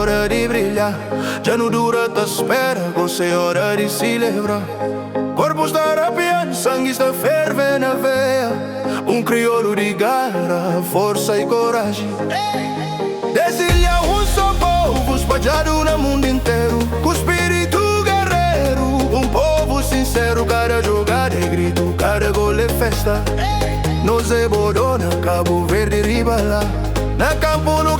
hora de brilhar. Já não dura a espera, você é hora de se lembrar. Corpo está arrepiando, sangue está fervendo na veia. Crioulo de garra, força e coragem. Desse ilha só povo espalhado no mundo inteiro, com espírito guerreiro, povo sincero. Cada jogada é grito, cada gol é festa. Nos é Bodona, Cabo Verde, Riba lá. Na campo no